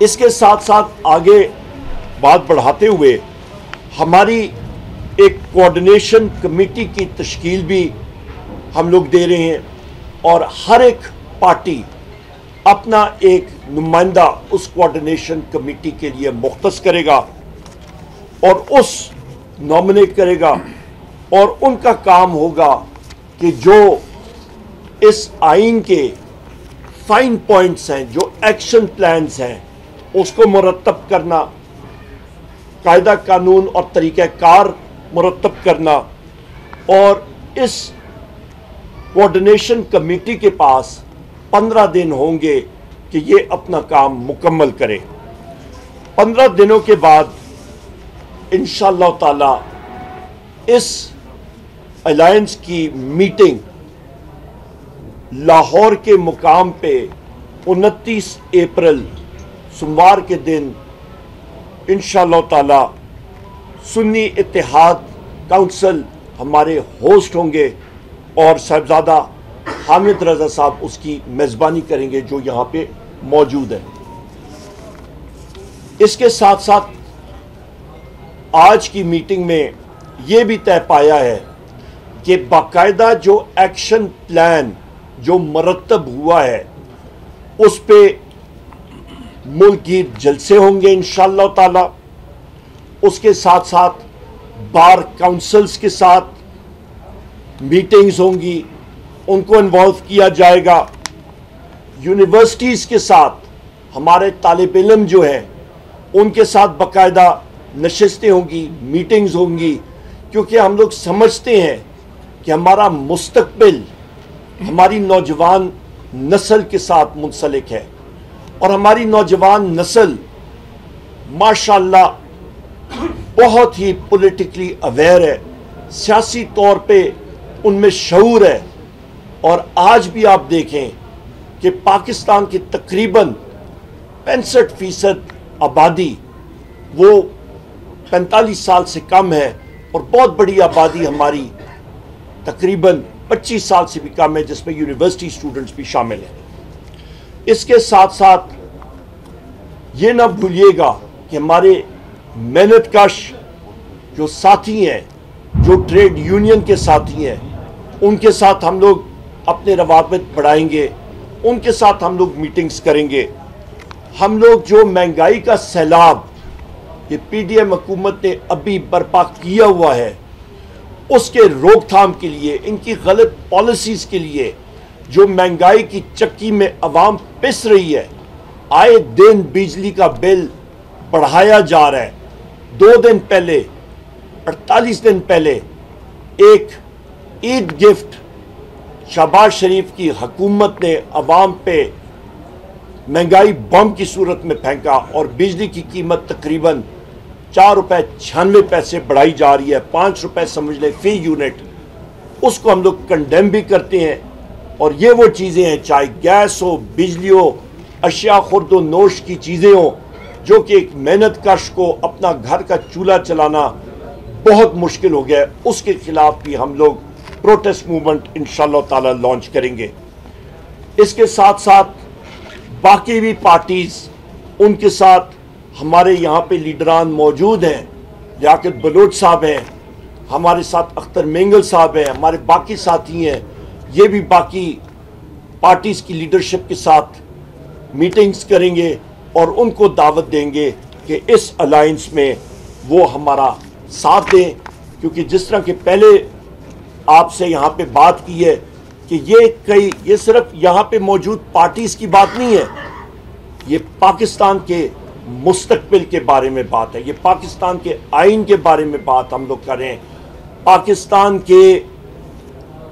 اس کے ساتھ ساتھ آگے بات بڑھاتے ہوئے ہماری ایک کوارڈینیشن کمیٹی کی تشکیل بھی ہم لوگ دے رہے ہیں، اور ہر ایک پارٹی اپنا ایک نمائندہ اس کوارڈینیشن کمیٹی کے لیے مختص کرے گا اور اس نامنیٹ کرے گا، اور ان کا کام ہوگا کہ جو اس آئین کے فائن پوائنٹس ہیں، جو ایکشن پلانز ہیں، اس کو مرتب کرنا، قاعدہ قانون اور طریقہ کار مرتب کرنا، اور اس کوارڈینیشن کمیٹی کے پاس 15 دن ہوں گے کہ یہ اپنا کام مکمل کرے۔ 15 دنوں کے بعد انشاءاللہ تعالی اس الائنس کی میٹنگ لاہور کے مقام پہ 29 اپریل سوموار کے دن انشاءاللہ تعالی سنی اتحاد کونسل ہمارے ہوسٹ ہوں گے، اور صاحبزادہ حامد رضا صاحب اس کی میزبانی کریں گے جو یہاں پہ موجود ہے۔ اس کے ساتھ ساتھ آج کی میٹنگ میں یہ بھی طے پایا ہے کہ باقاعدہ جو ایکشن پلان جو مرتب ہوا ہے اس پہ ملک گیر جلسے ہوں گے انشاءاللہ تعالی۔ اس کے ساتھ ساتھ بار کاؤنسلز کے ساتھ میٹنگز ہوں گی، ان کو انوالو کیا جائے گا۔ یونیورسٹیز کے ساتھ ہمارے طالب علم جو ہیں ان کے ساتھ باقاعدہ نشستیں ہوں گی، میٹنگز ہوں گی، کیونکہ ہم لوگ سمجھتے ہیں کہ ہمارا مستقبل ہماری نوجوان نسل کے ساتھ منسلک ہے، اور ہماری نوجوان نسل ماشاءاللہ بہت ہی پولیٹیکلی اویئر ہے، سیاسی طور پہ ان میں شعور ہے، اور آج بھی آپ دیکھیں کہ پاکستان کی تقریباً 65% آبادی وہ 45 سال سے کم ہے، اور بہت بڑی آبادی ہماری تقریباً 25 سال سے بھی کم ہے، جس میں یونیورسٹی اسٹوڈنٹس بھی شامل ہیں۔ اس کے ساتھ ساتھ یہ نہ بھولیے گا کہ ہمارے محنت کش جو ساتھی ہیں، جو ٹریڈ یونین کے ساتھی ہیں، ان کے ساتھ ہم لوگ اپنے روابط بڑھائیں گے، ان کے ساتھ ہم لوگ میٹنگز کریں گے۔ ہم لوگ جو مہنگائی کا سیلاب یہ پی ڈی ایم حکومت نے ابھی برپا کیا ہوا ہے، اس کے روک تھام کے لیے، ان کی غلط پالیسیز کے لیے جو مہنگائی کی چکی میں عوام پس رہی ہے، آئے دن بجلی کا بل بڑھایا جا رہا ہے۔ 2 دن پہلے 48 دن پہلے ایک عید گفٹ شہباز شریف کی حکومت نے عوام پہ مہنگائی بم کی صورت میں پھینکا، اور بجلی کی قیمت تقریباً 4 روپے 96 پیسے بڑھائی جا رہی ہے، 5 روپے سمجھ لیں فی یونٹ۔ اس کو ہم لوگ کنڈیم بھی کرتے ہیں، اور یہ وہ چیزیں ہیں، چاہے گیس ہو، بجلی ہو، اشیاء خورد و نوش کی چیزیں ہوں، جو کہ ایک محنت کش کو اپنا گھر کا چولہا چلانا بہت مشکل ہو گیا ہے، اس کے خلاف بھی ہم لوگ پروٹیسٹ موومنٹ انشاءاللہ تعالی لانچ کریں گے۔ اس کے ساتھ ساتھ باقی بھی پارٹیز، ان کے ساتھ ہمارے یہاں پہ لیڈران موجود ہیں، لیاقت بلوچ صاحب ہیں، ہمارے ساتھ اختر مینگل صاحب ہیں، ہمارے باقی ساتھی ہیں، یہ بھی باقی پارٹیز کی لیڈرشپ کے ساتھ میٹنگز کریں گے، اور ان کو دعوت دیں گے کہ اس الائنس میں وہ ہمارا ساتھ دیں، کیونکہ جس طرح کہ پہلے آپ سے یہاں پہ بات کی ہے کہ یہ صرف یہاں پہ موجود پارٹیز کی بات نہیں ہے، یہ پاکستان کے مستقبل کے بارے میں بات ہے، یہ پاکستان کے آئین کے بارے میں بات ہم لوگ کر رہے ہیں، پاکستان کے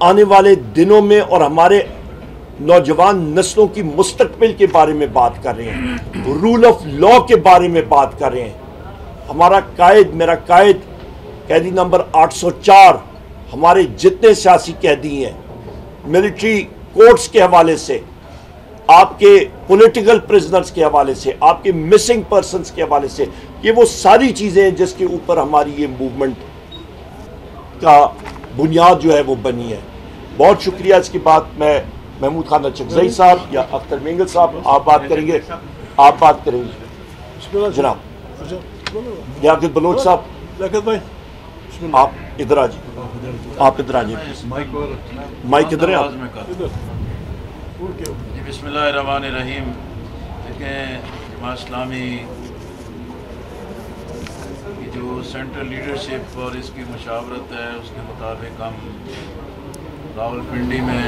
آنے والے دنوں میں اور ہمارے نوجوان نسلوں کی مستقبل کے بارے میں بات کر رہے ہیں، رول آف لا کے بارے میں بات کر رہے ہیں۔ ہمارا قائد، میرا قائد قیدی نمبر 804، ہمارے جتنے سیاسی قیدی ہیں، ملٹری کورٹس کے حوالے سے، آپ کے پولیٹیکل پرزنرز کے حوالے سے، آپ کے مسنگ پرسنز کے حوالے سے، یہ وہ ساری چیزیں ہیں جس کے اوپر ہماری یہ موومنٹ کا بنیاد جو ہے وہ بنی ہے۔ بہت شکریہ۔ اس کے بعد میں محمود خان اچکزئی صاحب یا اختر مینگل صاحب آپ بات کریں گے۔ جناب لیاقت بلوچ صاحب آپ ادھر آ جائیں, آپ ادھر آ جائیں, مائک ادھر ہے آپ. جی بسم اللہ الرحمن الرحیم. دیکھیں جماعت اسلامی کی جو سینٹرل لیڈرشپ اور اس کی مشاورت ہے اس کے مطابق ہم راولپنڈی میں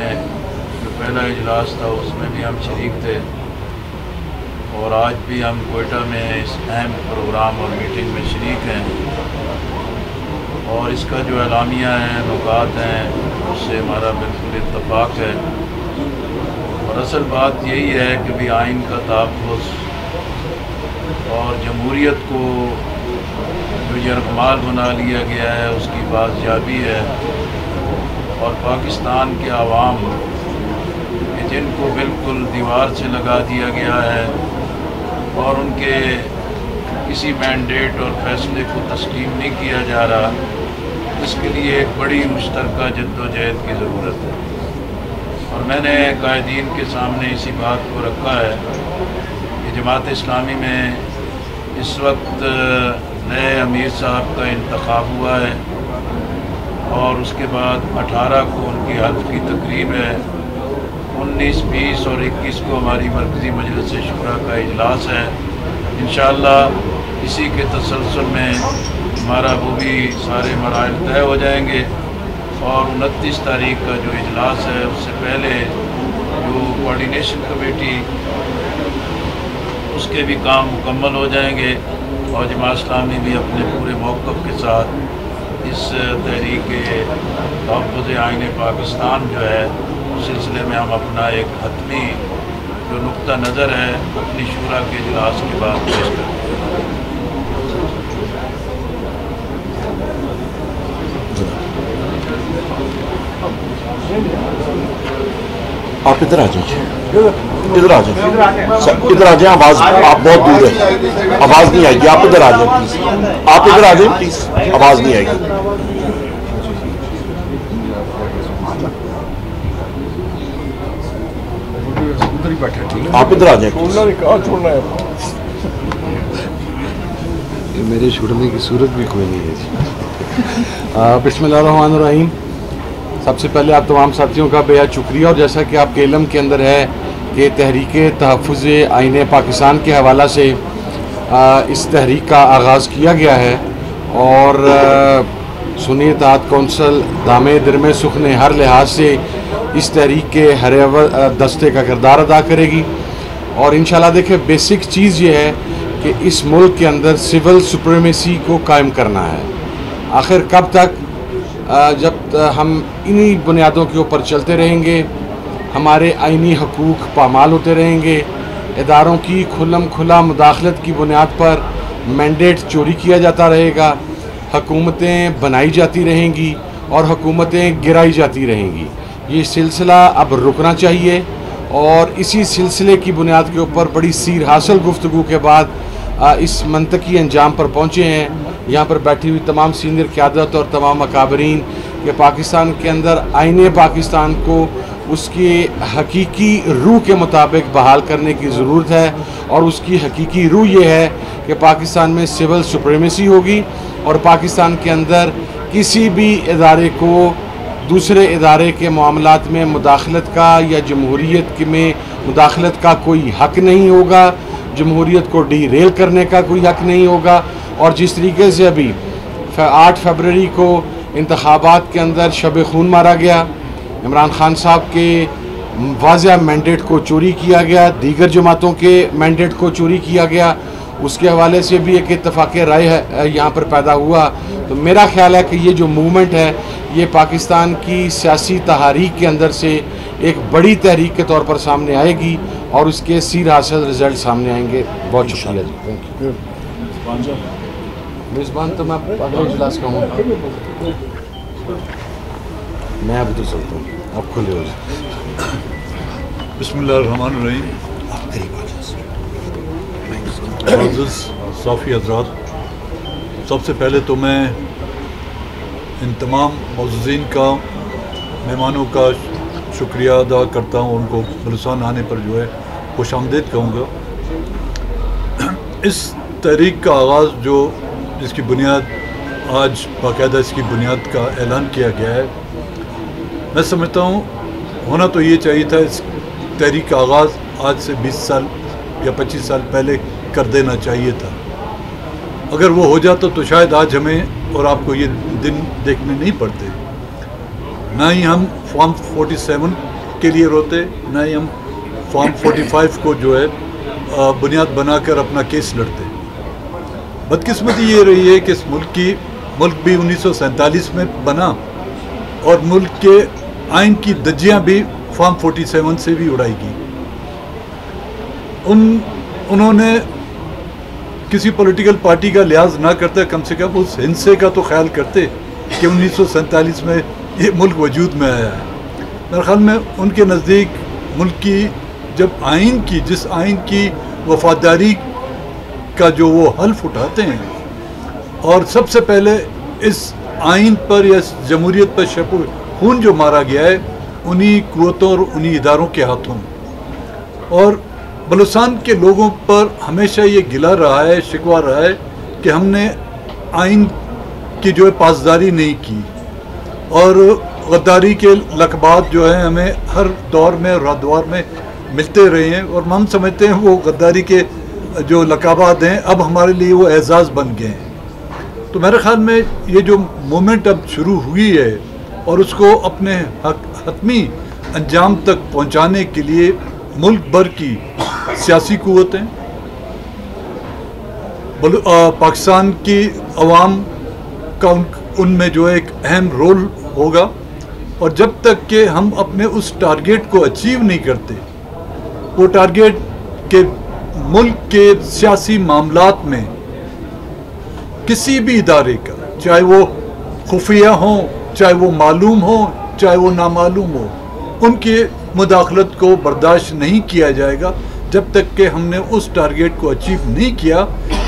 جو پہلا اجلاس تھا اس میں بھی ہم شریک تھے, اور آج بھی ہم کوئٹہ میں اس اہم پروگرام اور میٹنگ میں شریک ہیں, اور اس کا جو اعلامیہ ہے نکات ہیں اس سے ہمارا بالکل اتفاق ہے. اور اصل بات یہی ہے کہ بھی آئین کا تحفظ اور جمہوریت کو جو یرغمال بنا لیا گیا ہے اس کی بازیابی ہے, اور پاکستان کے عوام کہ جن کو بالکل دیوار سے لگا دیا گیا ہے اور ان کے کسی مینڈیٹ اور فیصلے کو تسلیم نہیں کیا جا رہا, اس کے لیے ایک بڑی مشترکہ جدوجہد کی ضرورت ہے. اور میں نے قائدین کے سامنے اسی بات کو رکھا ہے کہ جماعت اسلامی میں اس وقت نئے امیر صاحب کا انتخاب ہوا ہے, اور اس کے بعد 18 کو ان کی حلف کی تقریب ہے, 19, 20 اور 21 کو ہماری مرکزی مجلس شورا کا اجلاس ہے. انشاءاللہ اسی کے تسلسل میں ہمارا وہ بھی سارے مراحل طے ہو جائیں گے, اور 29 تاریخ کا جو اجلاس ہے اس سے پہلے جو کوارڈینیشن کمیٹی اس کے بھی کام مکمل ہو جائیں گے, اور جماعت اسلامی بھی اپنے پورے موقف کے ساتھ اس تحریک تحفظ آئین پاکستان جو ہے اس سلسلے میں ہم اپنا ایک حتمی جو نقطہ نظر ہے اپنی شورا کے اجلاس کے بعد پیش کرتے ہیں. آپ ادھر آ جائیں, ادھر آ جائیں, ادھر آ جائیں, آواز آپ بہت دور ہے, آواز نہیں آئے گی, آپ ادھر آ جائیں پلیز, آپ ادھر آ جائیں پلیز, آواز نہیں آئے گی. آپ ادھر آ جائیں. میرے چھوڑنے کی صورت بھی کوئی نہیں ہے. بسم اللہ الرحمن الرحیم. سب سے پہلے آپ تمام ساتھیوں کا بے حد شکریہ, اور جیسا کہ آپ کے علم کے اندر ہے کہ تحریک تحفظ آئین پاکستان کے حوالہ سے اس تحریک کا آغاز کیا گیا ہے, اور سنی اتحاد کونسل دامے درم سخن ہر لحاظ سے اس تحریک کے ہر دستے کا کردار ادا کرے گی. اور انشاءاللہ دیکھیں بیسک چیز یہ ہے کہ اس ملک کے اندر سول سپریمیسی کو قائم کرنا ہے. آخر کب تک؟ جب ہم انہی بنیادوں کے اوپر چلتے رہیں گے, ہمارے آئینی حقوق پامال ہوتے رہیں گے, اداروں کی کھلم کھلا مداخلت کی بنیاد پر مینڈیٹ چوری کیا جاتا رہے گا, حکومتیں بنائی جاتی رہیں گی اور حکومتیں گرائی جاتی رہیں گی. یہ سلسلہ اب رکنا چاہیے, اور اسی سلسلے کی بنیاد کے اوپر بڑی سیر حاصل گفتگو کے بعد اس منطقی انجام پر پہنچے ہیں یہاں پر بیٹھی ہوئی تمام سینئر قیادت اور تمام اکابرین کہ پاکستان کے اندر آئین پاکستان کو اس کی حقیقی روح کے مطابق بحال کرنے کی ضرورت ہے, اور اس کی حقیقی روح یہ ہے کہ پاکستان میں سول سپریمیسی ہوگی, اور پاکستان کے اندر کسی بھی ادارے کو دوسرے ادارے کے معاملات میں مداخلت کا یا جمہوریت میں مداخلت کا کوئی حق نہیں ہوگا, جمہوریت کو ڈی ریل کرنے کا کوئی حق نہیں ہوگا. اور جس طریقے سے ابھی 8 فروری کو انتخابات کے اندر شب خون مارا گیا, عمران خان صاحب کے واضح مینڈیٹ کو چوری کیا گیا, دیگر جماعتوں کے مینڈیٹ کو چوری کیا گیا, اس کے حوالے سے بھی ایک اتفاق رائے ہے یہاں پر پیدا ہوا. تو میرا خیال ہے کہ یہ جو موومنٹ ہے یہ پاکستان کی سیاسی تحریک کے اندر سے ایک بڑی تحریک کے طور پر سامنے آئے گی, اور اس کے سیر حاصل رزلٹ سامنے آئیں گے. بہت شکریہ جی. Thank you. میزبان تو میں اگلے اجلاس کا ہوں, میں ابھی تو چلتا ہوں, آپ کھلے ہو جائیں. بسم اللہ الرحمن الرحیم. معزز صافی حضرات, سب سے پہلے تو میں ان تمام معززین کا, مہمانوں کا شکریہ ادا کرتا ہوں, ان کو بلوچستان آنے پر جو ہے خوش آمدید کہوں گا. اس تحریک کا آغاز جو جس کی بنیاد آج باقاعدہ اس کی بنیاد کا اعلان کیا گیا ہے، میں سمجھتا ہوں ہونا تو یہ چاہیے تھا اس تحریک کا آغاز آج سے 20 سال یا 25 سال پہلے کر دینا چاہیے تھا. اگر وہ ہو جاتا تو شاید آج ہمیں اور آپ کو یہ دن دیکھنے نہیں پڑتے. نہ ہی ہم فارم 47 کے لیے روتے، نہ ہی ہم فارم 45 کو جو ہے بنیاد بنا کر اپنا کیس لڑتے. بدقسمتی یہ رہی ہے کہ اس ملک بھی 1947 میں بنا اور ملک کے آئین کی دھجیاں بھی فارم 47 سے بھی اڑائی گئی. انہوں نے کسی پولیٹیکل پارٹی کا لحاظ نہ کرتے کم سے کم اس ہندسے کا تو خیال کرتے کہ 1947 میں یہ ملک وجود میں آیا ہے. میرے خیال میں ان کے نزدیک ملک کی جب جس آئین کی وفاداری کا جو وہ حلف اٹھاتے ہیں اور سب سے پہلے اس آئین پر یا اس جمہوریت پر شب خون جو مارا گیا ہے انہی قوتوں اور انہی اداروں کے ہاتھوں. اور بلوچستان کے لوگوں پر ہمیشہ یہ گلا رہا ہے، شکوہ رہا ہے کہ ہم نے آئین کی جو ہے پاسداری نہیں کی اور غداری کے لقبات جو ہیں ہمیں ہر دور میں اور ادوار میں ملتے رہے ہیں اور ہم سمجھتے ہیں وہ غداری کے جو لقبات ہیں اب ہمارے لیے وہ اعزاز بن گئے ہیں. تو میرے خیال میں یہ جو مومنٹ اب شروع ہوئی ہے اور اس کو اپنے حتمی انجام تک پہنچانے کے لیے ملک بھر کی سیاسی قوتیں، پاکستان کی عوام کا ان میں جو ایک اہم رول ہوگا. اور جب تک کہ ہم اپنے اس ٹارگیٹ کو اچیو نہیں کرتے، وہ ٹارگیٹ کہ ملک کے سیاسی معاملات میں کسی بھی ادارے کا، چاہے وہ خفیہ ہوں، چاہے وہ معلوم ہوں، چاہے وہ نامعلوم ہو، ان کی مداخلت کو برداشت نہیں کیا جائے گا. جب تک کہ ہم نے اس ٹارگیٹ کو اچیو نہیں کیا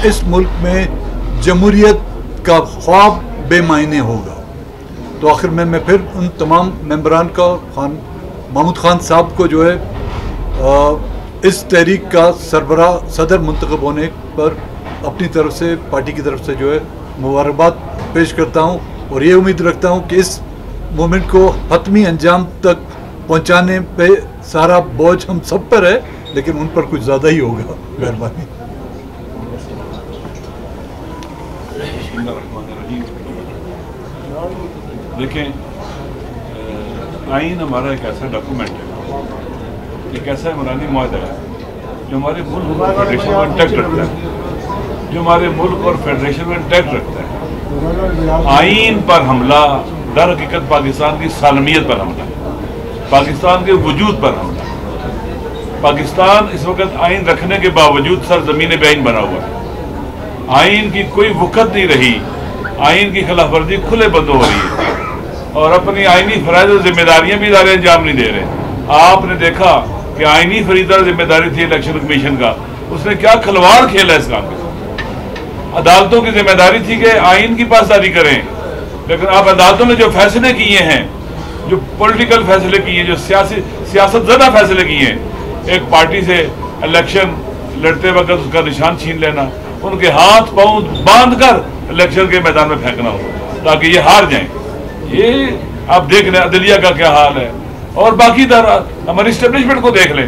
اس ملک میں جمہوریت کا خواب بے معنی ہوگا. تو آخر میں پھر ان تمام ممبران کا محمود خان صاحب کو جو ہے اس تحریک کا سربراہ صدر منتخب ہونے پر اپنی طرف سے پارٹی کی طرف سے جو ہے مبارکباد پیش کرتا ہوں اور یہ امید رکھتا ہوں کہ اس مومنٹ کو حتمی انجام تک پہنچانے پہ سارا بوجھ ہم سب پر ہے لیکن ان پر کچھ زیادہ ہی ہوگا. مہربانی. دیکھیں، آئین ہمارا ایک ایسا ڈاکومنٹ ہے، ایک ایسا عمرانی معاہدہ ہے جو ہمارے ملک اور فیڈریشن کو انٹیکٹ رکھتا ہے، جو ہمارے ملک اور فیڈریشن کو انٹیکٹ رکھتا ہے. آئین پر حملہ در حقیقت پاکستان کی سالمیت پر حملہ ہے، پاکستان کے وجود پر حملہ ہے. پاکستان اس وقت آئین رکھنے کے باوجود سرزمین بے آئین بنا ہوا ہے. آئین کی کوئی وقت نہیں رہی، آئین کی خلاف ورزی کھلے بند ہو رہی ہے اور اپنی آئینی فرائض و ذمہ داریاں بھی ادارے انجام نہیں دے رہے. آپ نے دیکھا کہ آئینی فریضہ ذمہ داری تھی الیکشن کمیشن کا، اس نے کیا کھلواڑ کھیلا اس کام کے. عدالتوں کی ذمہ داری تھی کہ آئین کی پاسداری کریں، لیکن اب عدالتوں نے جو فیصلے کیے ہیں، جو پولیٹیکل فیصلے کیے ہیں، جو سیاست زدہ فیصلے کیے ہیں، ایک پارٹی سے الیکشن لڑتے وقت اس کا نشان چھین لینا، ان کے ہاتھ پاؤں باندھ کر الیکشن کے میدان میں پھینکنا ہو تاکہ یہ ہار جائیں. یہ آپ دیکھ لیں عدلیہ کا کیا حال ہے اور باقی ہماری اسٹیبلشمنٹ کو دیکھ لیں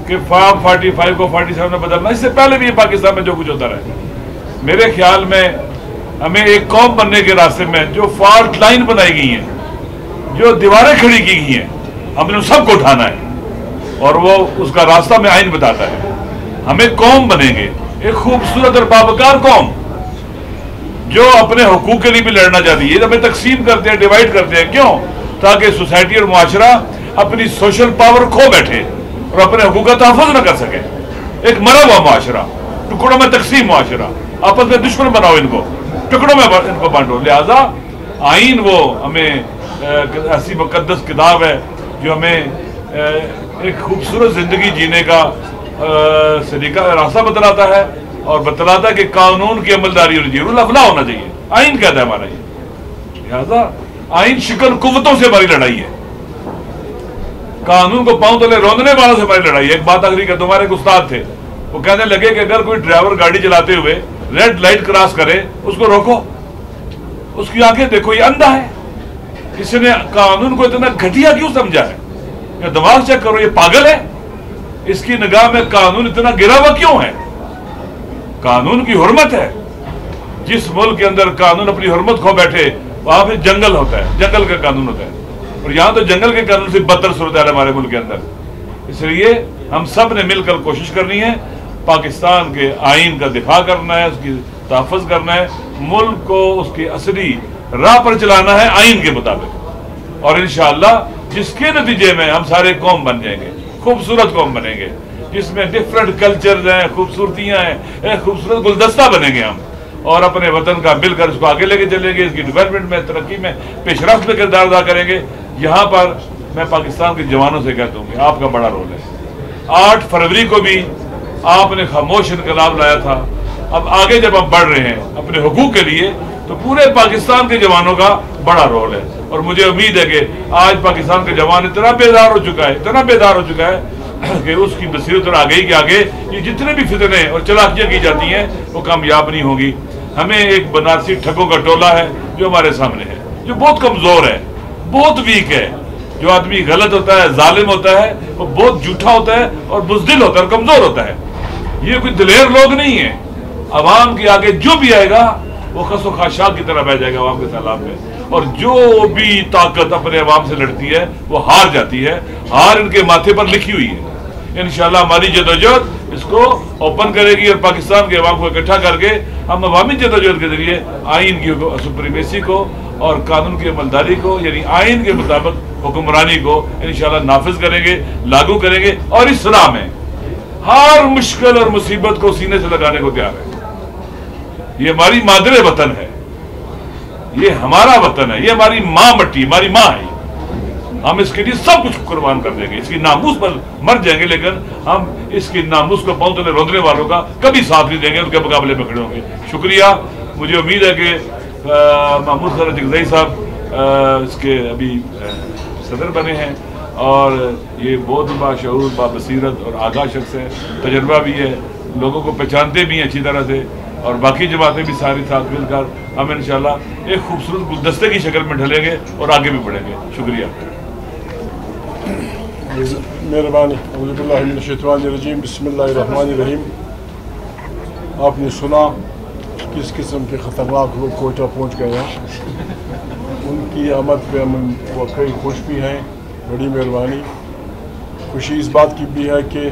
کہ فارم 45 کو 47 میں بدلنا، اس سے پہلے بھی پاکستان میں جو کچھ ہوتا رہا. میرے خیال میں ہمیں ایک قوم بننے کے راستے میں جو فالٹ لائن بنائی گئی ہیں، جو دیواریں کھڑی کی گئی ہیں، ہم نے ان سب کو اٹھانا ہے اور وہ اس کا راستہ میں آئین بتاتا ہے. ہمیں قوم بنیں گے، ایک خوبصورت اور باوقار قوم جو اپنے حقوق کے لیے بھی لڑنا چاہتی ہے. یہ ہمیں تقسیم کرتے ہیں، ڈیوائیڈ کرتے ہیں، کیوں؟ تاکہ سوسائٹی اور معاشرہ اپنی سوشل پاور کھو بیٹھے اور اپنے حقوق کا تحفظ نہ کر سکے. ایک مرا ہوا معاشرہ، ٹکڑوں میں تقسیم معاشرہ، آپس میں دشمن بناؤ، ان کو ٹکڑوں میں ان کو بانٹو. لہذا آئین وہ ہمیں ایسی مقدس کتاب ہے جو ہمیں ایک خوبصورت زندگی جینے کا سلیقہ راستہ بتلاتا ہے اور بتلاتا ہے کہ قانون کی عملداری ہونی چاہیے، رول آف لا ہونا چاہیے. آئین کہتا ہے ہمارا یہ. لہذا آئین شکل قوتوں سے ہماری لڑائی ہے، قانون کو پاؤں تلے روندنے والوں سے ہماری لڑائی ہے. ایک بات آخری کہ تمہارے ایک استاد تھے، وہ کہنے لگے کہ اگر کوئی ڈرائیور گاڑی چلاتے ہوئے ریڈ لائٹ کراس کرے اس کو روکو، اس کی آنکھیں دیکھو یہ اندھا ہے، اس نے قانون کو اتنا گھٹیا کیوں سمجھا ہے؟ یا دماغ چیک کرو، یہ پاگل ہے؟ اس کی نگاہ میں قانون اتنا گرا ہوا کیوں ہے؟ قانون کی حرمت ہے. جس ملک کے اندر قانون اپنی حرمت کھو بیٹھے وہاں پہ جنگل ہوتا ہے، جنگل کا قانون ہوتا ہے، اور یہاں تو جنگل کے قانون سے بدتر صورتحال ہے ہمارے ملک کے اندر. اس لیے ہم سب نے مل کر کوشش کرنی ہے، پاکستان کے آئین کا دفاع کرنا ہے، اس کی تحفظ کرنا ہے، ملک کو اس کی اصلی راہ پر چلانا ہے آئین کے مطابق، اور انشاءاللہ جس کے نتیجے میں ہم سارے قوم بن جائیں گے، خوبصورت قوم بنیں گے، جس میں ڈیفرنٹ کلچرز ہیں، خوبصورتیاں ہیں، ایک خوبصورت گلدستہ بنیں گے ہم، اور اپنے وطن کا مل کر اس کو آگے لے کے چلیں گے، اس کی ڈیولپمنٹ میں، ترقی میں، پیش رفت میں کردار ادا کریں گے. یہاں پر میں پاکستان کے جوانوں سے کہتا ہوں کہ آپ کا بڑا رول ہے. 8 فروری کو بھی آپ نے خاموش انقلاب لایا تھا، اب آگے جب ہم بڑھ رہے ہیں اپنے حقوق کے لیے تو پورے پاکستان کے جوانوں کا بڑا رول ہے. اور مجھے امید ہے کہ آج پاکستان کے جوان اتنا بیدار ہو چکا ہے، اتنا بیدار ہو چکا ہے کہ اس کی بصیرت اور آگے کے آگے یہ جتنے بھی فتنے اور چلاکیاں کی جاتی ہیں وہ کامیاب نہیں ہوگی. ہمیں ایک بنارسی ٹھگوں کا ٹولہ ہے جو ہمارے سامنے ہے، جو بہت کمزور ہے، بہت ویک ہے. جو آدمی غلط ہوتا ہے، ظالم ہوتا ہے، وہ بہت جھوٹا ہوتا ہے اور بزدل ہوتا ہے اور کمزور ہوتا ہے. یہ کوئی دلیر لوگ نہیں ہیں. عوام کے آگے جو بھی آئے گا وہ خس و خاشاک کی طرح بہ جائے گا عوام کے سیلاب میں، اور جو بھی طاقت اپنے عوام سے لڑتی ہے وہ ہار جاتی ہے. ہار ان کے ماتھے پر لکھی ہوئی ہے. انشاءاللہ ہماری جدوجہد اس کو اوپن کرے گی، اور پاکستان کے عوام کو اکٹھا کر کے ہم عوامی جدوجہد کے ذریعے آئین کی سپریمیسی کو اور قانون کی عملداری کو، یعنی آئین کے مطابق حکمرانی کو انشاءاللہ نافذ کریں گے، لاگو کریں گے، اور اصلاح میں ہر مشکل اور مصیبت کو سینے سے لگانے کو تیار ہے. یہ ہماری مادر وطن ہے، یہ ہمارا وطن ہے، یہ ہماری ماں مٹی، ہماری ماں ہے. ہم اس کے لیے سب کچھ قربان کر دیں گے، اس کی ناموس پر مر جائیں گے، لیکن ہم اس کی ناموس کو پاؤں تلے روندنے والوں کا کبھی ساتھ نہیں دیں گے، ان کے مقابلے میں کھڑے ہوں گے. شکریہ. مجھے امید ہے کہ محمود خالد جگزئی صاحب اس کے ابھی صدر بنے ہیں، اور یہ بہت باشعور، بابصیرت اور آگاہ شخص ہے، تجربہ بھی ہے، لوگوں کو پہچانتے بھی ہیں اچھی طرح سے، اور باقی جماعتیں بھی ساری ساتھ مل کر ہم انشاءاللہ ایک خوبصورت گلدستے کی شکل میں ڈھلیں گے اور آگے بھی بڑھیں گے. شکریہ. مہربانی. اعوذ باللہ من الشیطان الرجیم، بسم اللہ الرحمن الرحیم. آپ نے سنا کس قسم کے خطرناک لوگ کوئٹہ پہنچ گئے ہیں. ان کی آمد پہ ہم واقعی خوش بھی ہیں، بڑی مہربانی. خوشی اس بات کی بھی ہے کہ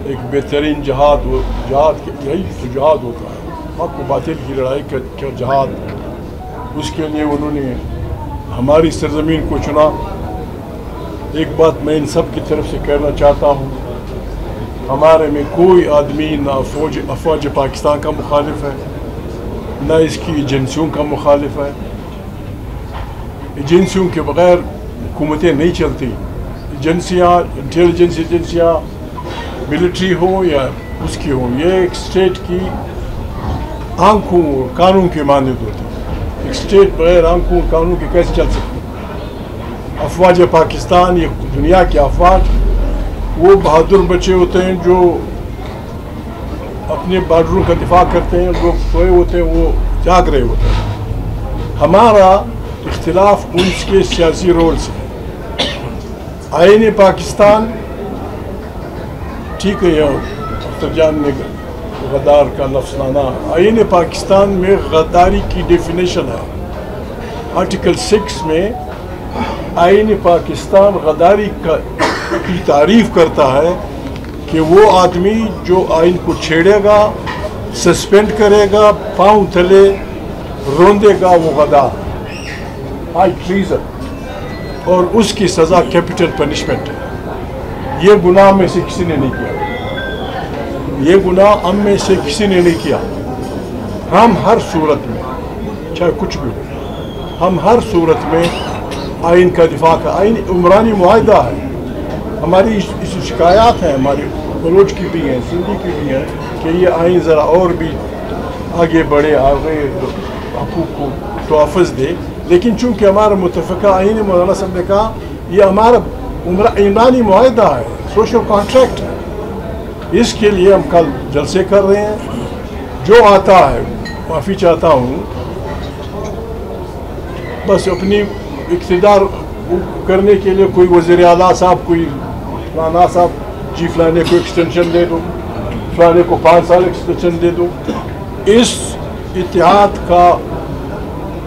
ایک بہترین جہاد یہی تو جہاد ہوتا ہے، حق و باطل کی لڑائی کا جہاد. اس کے لیے انہوں نے ہماری سرزمین کو چنا. ایک بات میں ان سب کی طرف سے کہنا چاہتا ہوں، ہمارے میں کوئی آدمی نہ افواج پاکستان کا مخالف ہے، نہ اس کی ایجنسیوں کا مخالف ہے. ایجنسیوں کے بغیر حکومتیں نہیں چلتی. ایجنسیاں، انٹیلیجنس ایجنسیاں، ملٹری ہو یا اس کی ہو، یہ ایک اسٹیٹ کی آنکھوں اور قانون کے مانند ہوتی ہے. ایک اسٹیٹ بغیر آنکھوں اور قانون کے کیسے چل سکتی؟ افواج پاکستان، یہ دنیا کے افواج، وہ بہادر بچے ہوتے ہیں جو اپنے بارڈروں کا دفاع کرتے ہیں. لوگ سوئے ہوتے ہیں، وہ جاگ رہے ہوتے ہیں. ہمارا اختلاف ان کے سیاسی رول سے. آئین پاکستان ٹھیک ہے، اختر جان نے غدار کا لفظ لانا. آئین پاکستان میں غداری کی ڈیفینیشن ہے. آرٹیکل 6 میں آئین پاکستان غداری کی تعریف کرتا ہے کہ وہ آدمی جو آئین کو چھیڑے گا، سسپینڈ کرے گا، پاؤں تلے روندے گا، وہ غدار، ہائی ٹریزن، اور اس کی سزا کیپٹل پنشمنٹ ہے. یہ گناہ میں سے کسی نے نہیں کیا، یہ گناہ ہم میں سے کسی نے نہیں کیا. ہم ہر صورت میں، چاہے کچھ بھی ہو، ہم ہر صورت میں آئین کا دفاع کا. آئین عمرانی معاہدہ ہے. ہماری شکایات ہیں، ہماری بلوچ کی بھی ہیں، سندھی کی بھی ہیں، کہ یہ آئین ذرا اور بھی آگے بڑھے، آگے حقوق کو تحفظ دے. لیکن چونکہ ہمارا متفقہ آئین مولانا صاحب نے کہا یہ ہمارا عمرانی معاہدہ ہے، سوشل کانٹریکٹ ہے. اس کے لیے ہم کل جلسے کر رہے ہیں. جو آتا ہے معافی چاہتا ہوں, بس اپنی اقتدار کرنے کے لیے کوئی وزیر اعلیٰ صاحب, کوئی فلانا صاحب, جی فلانے کو ایکسٹینشن دے دو, فلانے کو 5 سال ایکسٹینشن دے دو. اس اتحاد کا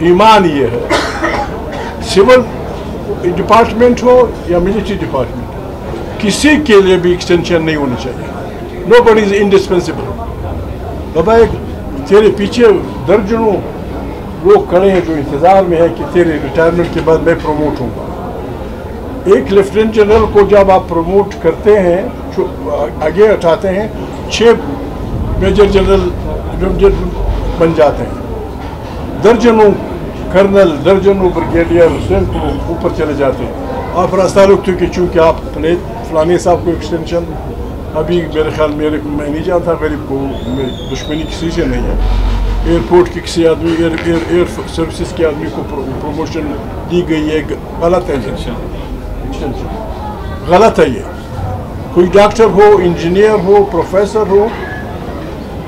ایمان یہ ہے, سول ڈپارٹمنٹ ہو یا ملٹری ڈپارٹمنٹ ہو, کسی کے لیے بھی ایکسٹینشن نہیں ہونی چاہیے. نو بڈی از انڈسپینسیبل. بابا ایک تیرے پیچھے درجنوں لوگ کھڑے ہیں جو انتظار میں ہے کہ تیرے ریٹائرمنٹ کے بعد میں پروموٹ ہوں گا. ایک لیفٹیننٹ جنرل کو جب آپ پروموٹ کرتے ہیں, آگے اٹھاتے ہیں, 6 میجر جنرل بن جاتے ہیں, درجنوں کرنل, درجنوں بریگیڈیئر اوپر چلے جاتے ہیں. آپ راستہ رکھتے کہ چونکہ آپ فلانے صاحب کو ایکسٹینشن, ابھی میرے خیال میں نہیں جانتا, غریب کو میری دشمنی کسی سے نہیں ہے. ایئرپورٹ کے کسی آدمی, ایئر سروسز کے آدمی کو پروموشن دی گئی ہے, غلط ہے, غلط ہے. یہ کوئی ڈاکٹر ہو, انجینئر ہو, پروفیسر ہو,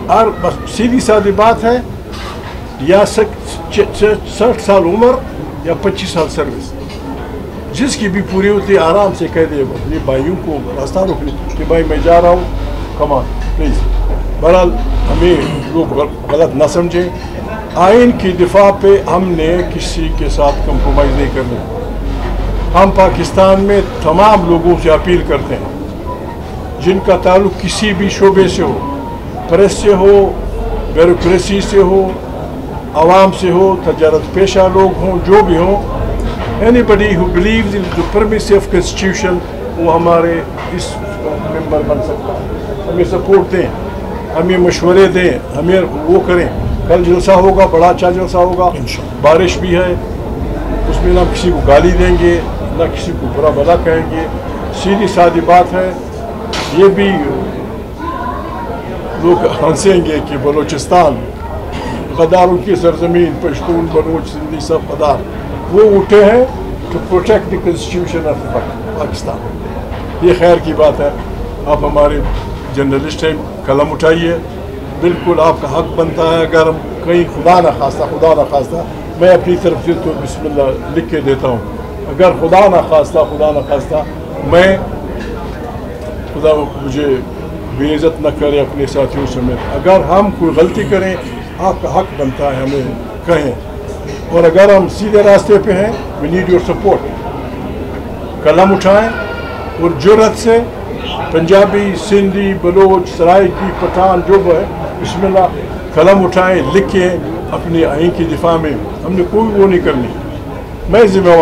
اور بس سیدھی سادی بات ہے, یا 60 سال عمر یا 25 سال سروس, جس کی بھی پوری ہوتی ہے آرام سے کہہ دے یہ بھائیوں کو راستہ روک لیں کہ بھائی میں جا رہا ہوں, کمان پلیز. بہرحال ہمیں لوگ غلط نہ سمجھیں. آئین کی دفاع پہ ہم نے کسی کے ساتھ کمپرومائز نہیں کرنا. ہم پاکستان میں تمام لوگوں سے اپیل کرتے ہیں جن کا تعلق کسی بھی شعبے سے ہو, پریس سے ہو, بیوروکریسی سے ہو, عوام سے ہو, تجارت پیشہ لوگ ہوں, جو بھی ہوں, anybody who believes in the supremacy of constitution, وہ ہمارے اس ممبر بن سکتا ہے. ہمیں سپورٹ دیں, ہمیں مشورے دیں, ہمیں وہ کریں. کل جلسہ ہوگا, بڑا اچھا جلسہ ہوگا, بارش بھی ہے, اس میں نہ کسی کو گالی دیں گے نہ کسی کو برا بھلا کہیں گے. سیدھی سادی بات ہے. یہ بھی لوگ ہنسیں گے کہ بلوچستان غداروں کی سرزمین, پشتون, بلوچ, سندھی سب غدار, وہ اٹھے ہیں to protect the constitution of Pakistan. یہ خیر کی بات ہے. آپ ہمارے جرنلسٹ ہیں, قلم اٹھائیے, بالکل آپ کا حق بنتا ہے. اگر ہم کہیں خدا نہ خواستہ میں اپنی طرف سے تو بسم اللہ لکھ کے دیتا ہوں, اگر خدا نہ خواستہ میں, خدا مجھے بے عزت نہ کرے اپنے ساتھیوں سمیت, اگر ہم کوئی غلطی کریں آپ کا حق بنتا ہے ہمیں کہیں. اور اگر ہم سیدھے راستے پہ ہیں, وی نیڈ یور سپورٹ. قلم اٹھائیں اور جرأت سے, پنجابی, سندھی, بلوچ, سرائکی, پٹھان, جو ہے, بسم اللہ قلم اٹھائیں, لکھیں اپنے آئین کی دفاع میں. ہم نے کوئی وہ نہیں کرنی. میں ذمہ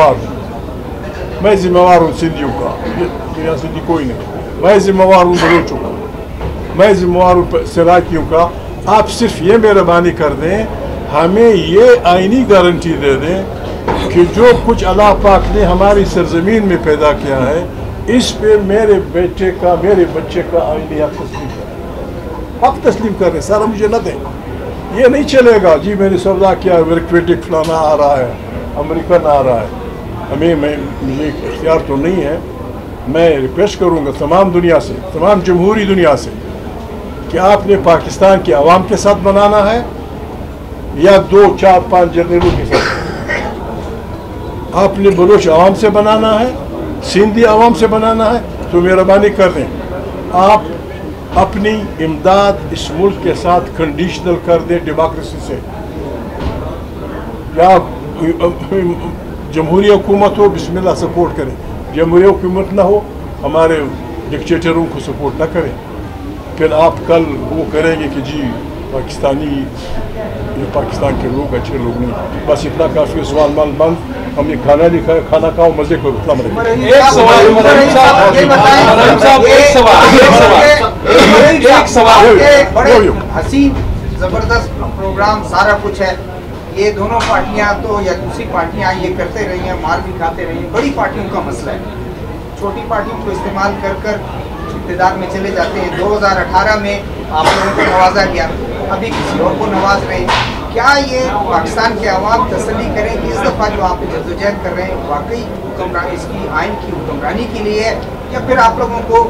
وار ہوں سندھیوں کا, یہاں سندھی کوئی نہیں. میں ذمہ وار ہوں بلوچوں کا, میں ذمہ وار ہوں سرائکیوں کا. آپ صرف یہ مہربانی کر دیں, ہمیں یہ آئینی گارنٹی دے دیں کہ جو کچھ اللہ پاک نے ہماری سرزمین میں پیدا کیا ہے, اس پہ میرے بچے کا آئینی حق تسلیم کر رہے. سارا مجھے نہ دیں. یہ نہیں چلے گا جی میں نے سودا کیا, ورکویٹک فلانا آ رہا ہے, امریکن آ رہا ہے. مجھے اختیار تو نہیں ہے. میں ریکویسٹ کروں گا تمام دنیا سے, تمام جمہوری دنیا سے, کہ آپ نے پاکستان کے عوام کے ساتھ بنانا ہے یا 2, 4, 5 جنرلوں کے ساتھ. آپ نے بلوچ عوام سے بنانا ہے, سندھی عوام سے بنانا ہے, تو مہربانی کر دیں آپ اپنی امداد اس ملک کے ساتھ کنڈیشنل کر دیں ڈیموکریسی سے. یا جمہوری حکومت ہو, بسم اللہ سپورٹ کریں. جمہوری حکومت نہ ہو, ہمارے ڈکٹیٹروں کو سپورٹ نہ کریں. پھر آپ کل وہ کریں گے کہ جی پاکستان کے لوگ اچھے لوگ نہیں. بس اتنا کافی. سوال مال بند. ہم نے کھانا نہیں کھایا, کھانا کھاؤ, مزے کرو. حسین زبردست پروگرام سارا کچھ ہے. یہ دونوں پارٹیاں تو یا دوسری پارٹیاں یہ کرتے رہی ہیں, مار بھی کھاتے رہی ہیں. بڑی پارٹیوں کا مسئلہ ہے. چھوٹی پارٹیوں کو استعمال کر کر اقتدار میں چلے جاتے ہیں. 2018 میں آپ لوگوں کو نوازا گیا, ابھی کسی اور کو نواز رہے ہیں. کیا یہ پاکستان کے عوام تسلی کریں کہ اس دفعہ جو آپ جدوجہد کر رہے ہیں واقعی حکمرانی, اس کی آئین کی حکمرانی کے لیے ہے, یا پھر آپ لوگوں کو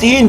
3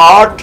8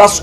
10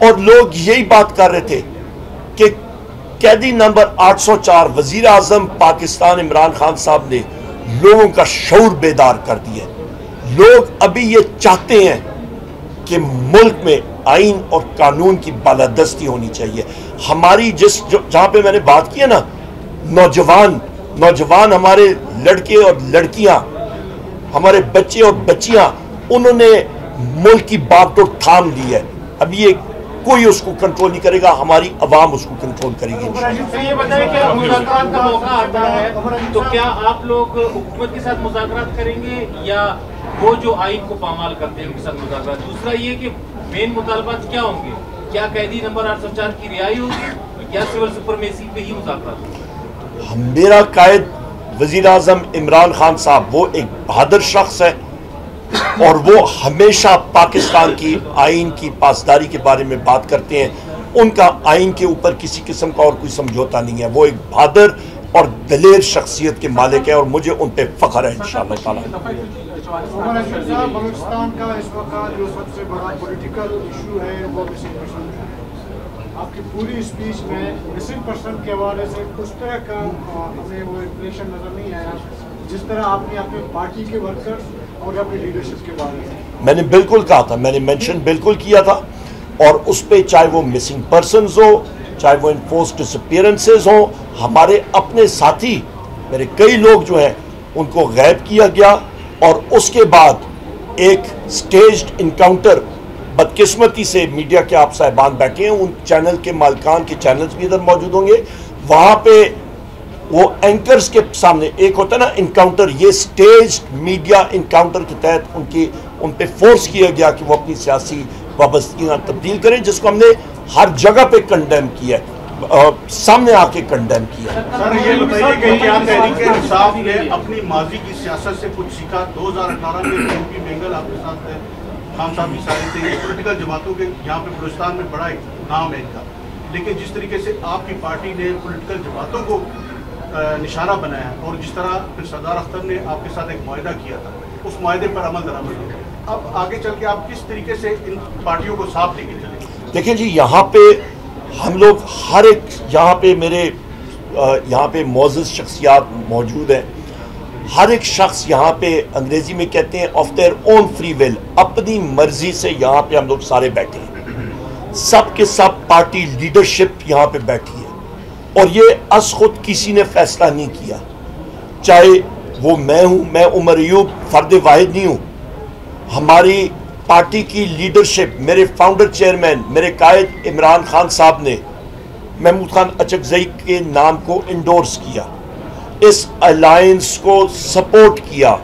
اور لوگ یہی بات کر رہے تھے کہ قیدی نمبر 804 وزیر اعظم پاکستان عمران خان صاحب نے لوگوں کا شعور بیدار کر دیا. لوگ ابھی یہ چاہتے ہیں کہ ملک میں آئین اور قانون کی بالادستی ہونی چاہیے. ہماری جہاں پہ میں نے بات کی ہے نا، نوجوان ہمارے لڑکے اور لڑکیاں، ہمارے بچے اور بچیاں، انہوں نے ملک کی بات تو تھام لی ہے. اب یہ کوئی اس کو کنٹرول نہیں کرے گا، ہماری عوام اس کو کنٹرول کرے گی. یہ بتائیں کہ مذاکرات کا موقع آتا ہے تو کیا آپ لوگ حکومت کے ساتھ مذاکرات کریں گے یا وہ جو آئین کو پامال کرتے ہیں ان کے ساتھ مذاکرات؟ دوسرا یہ کہ مین مطالبات کیا ہوں گے؟ کیا قیدی نمبر 804 کی رہائی ہوگی یا سول سپرمیسی پہ ہی مذاکرات ہوں گے؟ میرا قائد وزیر اعظم عمران خان صاحب وہ ایک بہادر شخص ہے اور وہ ہمیشہ پاکستان کی آئین کی پاسداری کے بارے میں بات کرتے ہیں. ان کا آئین کے اوپر کسی قسم کا اور کوئی سمجھوتا نہیں ہے. وہ ایک بہادر اور دلیر شخصیت کے مالک ہے اور مجھے ان پہ فخر ہے انشاءاللہ تعالی. بلوچستان کا اس وقت جو سب سے بڑا پولیٹیکل ایشو ہے وہ مسنگ پرسن ہے. آپ کی پوری اسپیچ میں مسنگ پرسن کے حوالے سے اس طرح کا ہمیں وہ امپریشن نظر نہیں آیا جس طرح آپ نے اپنے پارٹی کے ورکرز اور اپنی لیڈرشپ کے بارے میں نے بالکل کہا تھا، میں نے مینشن بالکل کیا تھا. اور اس پہ چاہے وہ مسنگ پرسنز ہو، چاہے وہ انفورس ڈس اپیرنسز ہوں، ہمارے اپنے ساتھی میرے کئی لوگ جو ہیں ان کو غائب کیا گیا. اور اس کے بعد ایک سٹیجڈ انکاؤنٹر، بدقسمتی سے میڈیا کے آپ صاحبان بیٹھے ہیں، ان چینل کے مالکان کے چینلز بھی ادھر موجود ہوں گے، وہاں پہ وہ اینکرز کے سامنے ایک ہوتا ہے نا انکاؤنٹر، یہ سٹیجڈ میڈیا انکاؤنٹر کے تحت ان پہ فورس کیا گیا کہ وہ اپنی سیاسی وابستگیاں تبدیل کریں، جس کو ہم نے ہر جگہ پہ کنڈیم کیا ہے، سامنے آ کے کنڈیم کیا. سر یہ بتائیے کہ کیا تحریک انصاف نے اپنی ماضی کی سیاست سے کچھ سیکھا؟ 2018 میں ایم پی بینگل آپ کے ساتھ ہے، خان صاحب بھی سارے تھے، یہ پولیٹیکل جماعتوں کے یہاں پہ بلوچستان میں بڑا ایک نام ہے ان کا، لیکن جس طریقے سے آپ کی پارٹی نے پولیٹیکل جماعتوں کو نشانہ بنایا اور جس طرح پھر سردار اختر نے آپ کے ساتھ ایک معاہدہ کیا تھا، اس معاہدے پر عمل درآمد ہو، اب آگے چل کے آپ کس طریقے سے ان پارٹیوں کو ساتھ لے کے چلیں؟ دیکھیں جی، یہاں پہ ہم لوگ ہر ایک، یہاں پہ میرے یہاں پہ معزز شخصیات موجود ہیں، ہر ایک شخص یہاں پہ انگریزی میں کہتے ہیں of their own free will, اپنی مرضی سے یہاں پہ ہم لوگ سارے بیٹھے ہیں، سب کے سب پارٹی لیڈرشپ یہاں پہ بیٹھی ہے اور یہ از خود کسی نے فیصلہ نہیں کیا، چاہے وہ میں ہوں، میں عمر ایوب فرد واحد نہیں ہوں، ہماری پارٹی کی لیڈرشپ، میرے فاؤنڈر چیئرمین میرے قائد عمران خان صاحب نے محمود خان اچکزئی کے نام کو انڈورس کیا، اس الائنس کو سپورٹ کیا،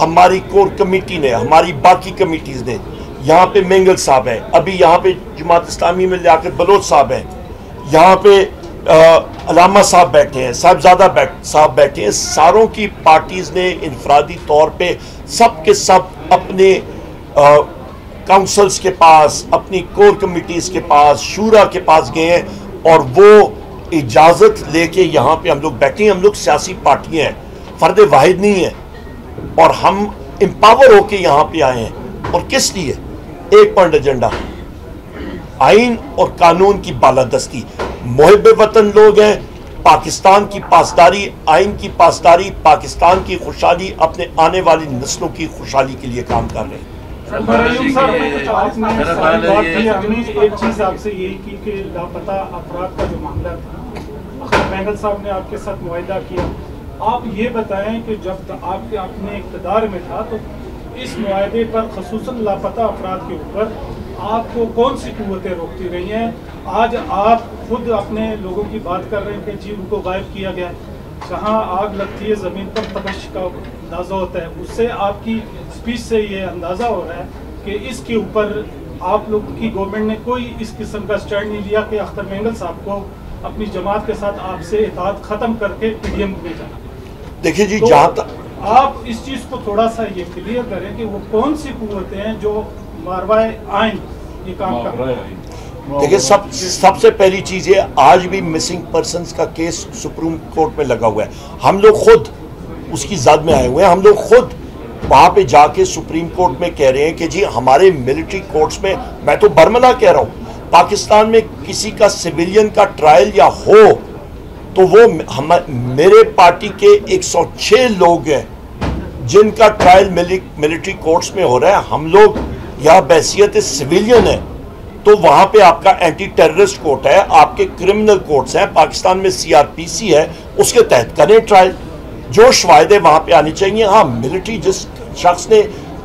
ہماری کور کمیٹی نے، ہماری باقی کمیٹیز نے، یہاں پہ مینگل صاحب ہیں، ابھی یہاں پہ جماعت اسلامی میں لیاقت بلوچ صاحب ہیں، یہاں پہ علامہ صاحب بیٹھے ہیں، صاحبزادہ صاحب بیٹھے ہیں، ساروں کی پارٹیز نے انفرادی طور پہ سب کے سب اپنے کاؤنسلز کے پاس، اپنی کور کمیٹیز کے پاس، شورا کے پاس گئے ہیں اور وہ اجازت لے کے یہاں پہ ہم لوگ بیٹھے ہیں. ہم لوگ سیاسی پارٹیاں ہیں، فرد واحد نہیں ہیں، اور ہم امپاور ہو کے یہاں پہ آئے ہیں. اور کس لیے؟ ایک پوائنٹ ایجنڈا، آئین اور قانون کی بالادستی. محب وطن لوگ ہیں، پاکستان کی پاسداری، آئین کی پاسداری، پاکستان کی خوشحالی، اپنے آنے والی نسلوں کی خوشحالی کے لیے کام کر رہے ہیں. ایک چیز آپ سے یہی کی کہ لاپتہ افراد کا جو معاملہ تھا، بینگل صاحب نے آپ کے ساتھ معاہدہ کیا. آپ یہ بتائیں کہ جب آپ کے اپنے اقتدار میں تھا تو اس معاہدے پر خصوصاً لاپتہ افراد کے اوپر آپ کو کون سی قوتیں روکتی رہی ہیں؟ آج آپ خود اپنے لوگوں کی بات کر رہے ہیں کہ جی ان کو غائب کیا گیا. جہاں آگ لگتی ہے زمین پر تبش کا اندازہ ہوتا ہے. اس سے آپ کی اسپیچ سے یہ اندازہ ہو رہا ہے کہ اس کے اوپر آپ لوگ کی گورنمنٹ نے کوئی اس قسم کا اسٹینڈ نہیں لیا کہ اختر مینگل صاحب کو اپنی جماعت کے ساتھ آپ سے اتحاد ختم کر کے پی ڈی ایم میں جانا. دیکھیں جی، جہاں تک آپ اس چیز کو تھوڑا سا یہ کلیئر کریں کہ وہ کون سی قوتیں ہیں جو ماروائے آئین یہ کام کر رہے ہیں. دیکھیں، سب سے پہلی چیز یہ، آج بھی مسنگ پرسنز کا کیس سپریم کورٹ میں لگا ہوا ہے. ہم لوگ خود اس کی زد میں آئے ہوئے ہیں. ہم لوگ خود وہاں پہ جا کے سپریم کورٹ میں کہہ رہے ہیں کہ جی ہمارے ملٹری کورٹس میں، میں تو برملا کہہ رہا ہوں، پاکستان میں کسی کا سویلین کا ٹرائل یا ہو تو وہ میرے پارٹی کے 106 لوگ ہیں جن کا ٹرائل ملٹری کورٹس میں ہو رہا ہے. ہم لوگ یہاں بحیثیت سویلین ہیں تو وہاں پہ آپ کا اینٹی ٹیررسٹ کورٹ ہے, آپ کے کرمنل کورٹس ہیں, پاکستان میں CRPC ہے, اس کے تحت کریں ٹرائل. جو شواہد وہاں پہ آنی چاہیے. ہاں ملٹری جس شخص نے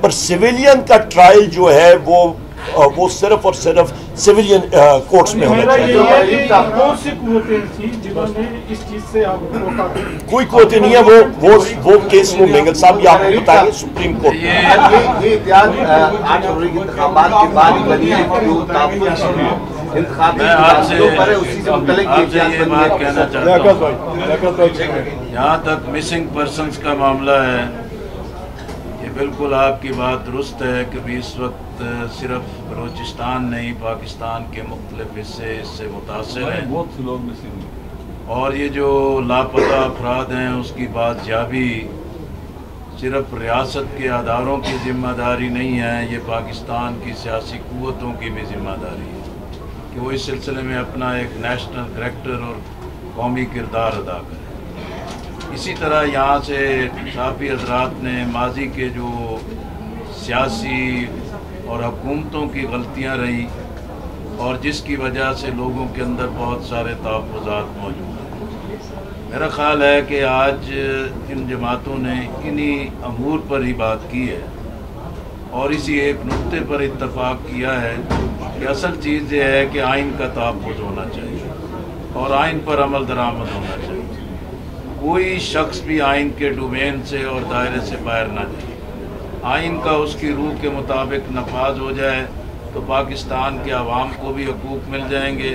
پر سویلین کا ٹرائل جو ہے وہ صرف اور صرف سویلین کورٹس میں ہونا چاہیے. کوئی قوتیں نہیں ہے, وہ کیس وہ مینگل صاحب یہ آپ کو بتائیں گے سپریم کورٹ میں. یہ اتحاد 8 فروری کے انتخابات کے بعد ہی بنی ہے جو میں آپ سے یہ بات کہنا چاہتا ہوں, یہاں تک مسنگ پرسنز کا معاملہ ہے یہ بالکل آپ کی بات درست ہے کہ اس وقت صرف بلوچستان نہیں پاکستان کے مختلف حصے اس سے متاثر ہیں, بہت سے لوگ مسنگ ہیں, اور یہ جو لاپتہ افراد ہیں اس کی بات جابی صرف ریاست کے اداروں کی ذمہ داری نہیں ہے, یہ پاکستان کی سیاسی قوتوں کی بھی ذمہ داری ہے کہ وہ اس سلسلے میں اپنا ایک نیشنل کریکٹر اور قومی کردار ادا کریں. اسی طرح یہاں سے صحافی حضرات نے ماضی کے جو سیاسی اور حکومتوں کی غلطیاں رہیں اور جس کی وجہ سے لوگوں کے اندر بہت سارے تحفظات موجود ہیں, میرا خیال ہے کہ آج ان جماعتوں نے انہی امور پر ہی بات کی ہے اور اسی ایک نقطے پر اتفاق کیا ہے کہ اصل چیز یہ ہے کہ آئین کا تحفظ ہونا چاہیے اور آئین پر عمل درآمد ہونا چاہیے. کوئی شخص بھی آئین کے ڈومین سے اور دائرے سے باہر نہ جائے. آئین کا اس کی روح کے مطابق نفاذ ہو جائے تو پاکستان کے عوام کو بھی حقوق مل جائیں گے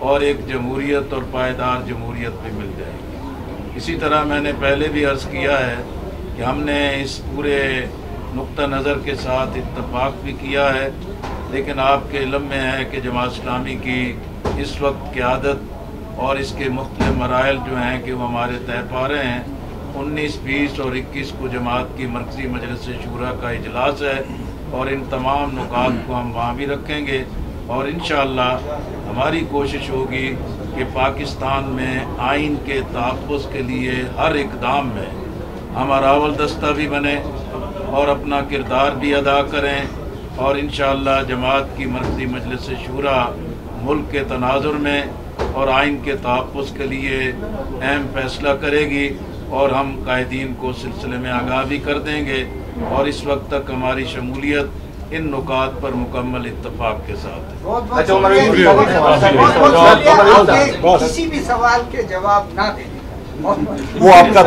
اور ایک جمہوریت اور پائیدار جمہوریت بھی مل جائے گی. اسی طرح میں نے پہلے بھی عرض کیا ہے کہ ہم نے اس پورے نقطہ نظر کے ساتھ اتفاق بھی کیا ہے, لیکن آپ کے علم میں ہے کہ جماعت اسلامی کی اس وقت قیادت اور اس کے مختلف مراحل جو ہیں کہ وہ ہمارے طے پا رہے ہیں. 19, 20 اور 21 کو جماعت کی مرکزی مجلس شورا کا اجلاس ہے اور ان تمام نکات کو ہم وہاں بھی رکھیں گے اور انشاءاللہ ہماری کوشش ہوگی کہ پاکستان میں آئین کے تحفظ کے لیے ہر اقدام میں ہم اراول دستہ بھی بنیں اور اپنا کردار بھی ادا کریں اور انشاءاللہ جماعت کی مرکزی مجلس شورا ملک کے تناظر میں اور آئین کے تحفظ کے لیے اہم فیصلہ کرے گی اور ہم قائدین کو سلسلے میں آگاہ بھی کر دیں گے اور اس وقت تک ہماری شمولیت ان نکات پر مکمل اتفاق کے ساتھ ہے. کسی بھی سوال کے جواب نہ دیں وہ آپ کا